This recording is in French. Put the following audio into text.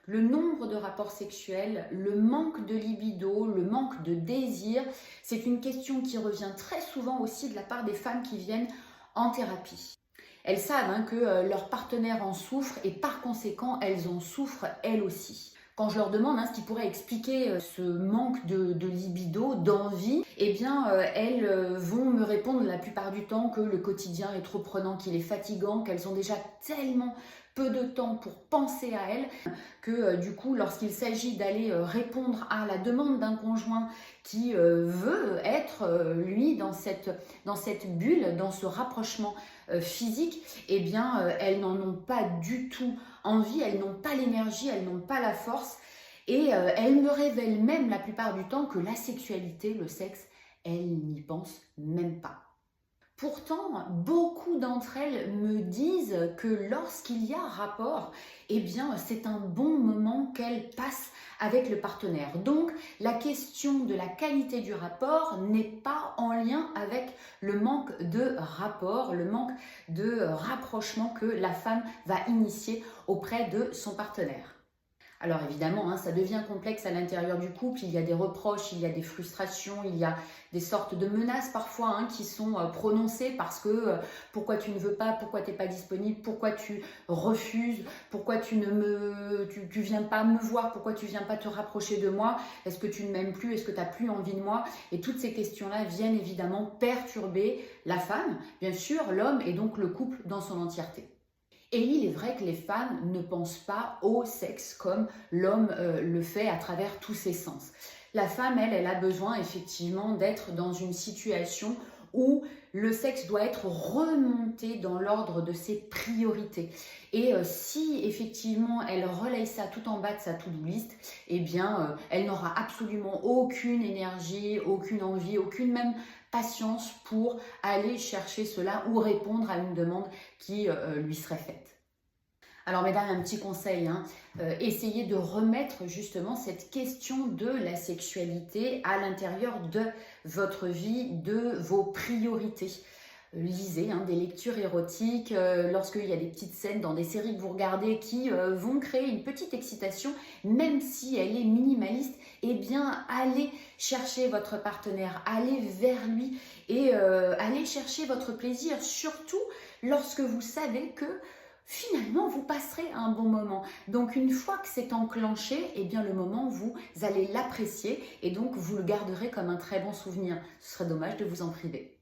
Le nombre de rapports sexuels, le manque de libido, le manque de désir, c'est une question qui revient très souvent aussi de la part des femmes qui viennent en thérapie. Elles savent que leur partenaire en souffre et par conséquent, elles en souffrent elles aussi. Quand je leur demande ce qui pourrait expliquer ce manque de libido, d'envie, eh bien, elles vont me répondre la plupart du temps que le quotidien est trop prenant, qu'il est fatigant, qu'elles ont déjà tellement peu de temps pour penser à elles, que du coup, lorsqu'il s'agit d'aller répondre à la demande d'un conjoint qui veut être, lui, dans cette bulle, dans ce rapprochement physique, eh bien, elles n'en ont pas du tout envie, elles n'ont pas l'énergie, elles n'ont pas la force, et elles me révèlent même la plupart du temps que la sexualité, le sexe, elles n'y pensent même pas. Pourtant, beaucoup d'entre elles me disent que lorsqu'il y a rapport, eh bien, c'est un bon moment qu'elles passent avec le partenaire. Donc, la question de la qualité du rapport n'est pas en lien avec le manque de rapport, le manque de rapprochement que la femme va initier auprès de son partenaire. Alors évidemment, ça devient complexe à l'intérieur du couple, il y a des reproches, il y a des frustrations, il y a des sortes de menaces parfois qui sont prononcées parce que pourquoi tu ne veux pas, pourquoi tu n'es pas disponible, pourquoi tu refuses, pourquoi tu viens pas me voir, pourquoi tu viens pas te rapprocher de moi, est-ce que tu ne m'aimes plus, est-ce que tu n'as plus envie de moi? Et toutes ces questions-là viennent évidemment perturber la femme, bien sûr, l'homme et donc le couple dans son entièreté. Et il est vrai que les femmes ne pensent pas au sexe comme l'homme le fait à travers tous ses sens. La femme, elle a besoin effectivement d'être dans une situation où le sexe doit être remonté dans l'ordre de ses priorités. Et si effectivement elle relaye ça tout en bas de sa to-do list, eh bien elle n'aura absolument aucune énergie, aucune envie, aucune même patience pour aller chercher cela ou répondre à une demande qui lui serait faite. Alors mesdames, un petit conseil, essayez de remettre justement cette question de la sexualité à l'intérieur de votre vie, de vos priorités. Lisez des lectures érotiques, lorsqu'il y a des petites scènes dans des séries que vous regardez qui vont créer une petite excitation, même si elle est minimaliste, eh bien allez chercher votre partenaire, allez vers lui et allez chercher votre plaisir, surtout lorsque vous savez que finalement, vous passerez un bon moment. Donc, une fois que c'est enclenché, eh bien, le moment, vous allez l'apprécier et donc vous le garderez comme un très bon souvenir. Ce serait dommage de vous en priver.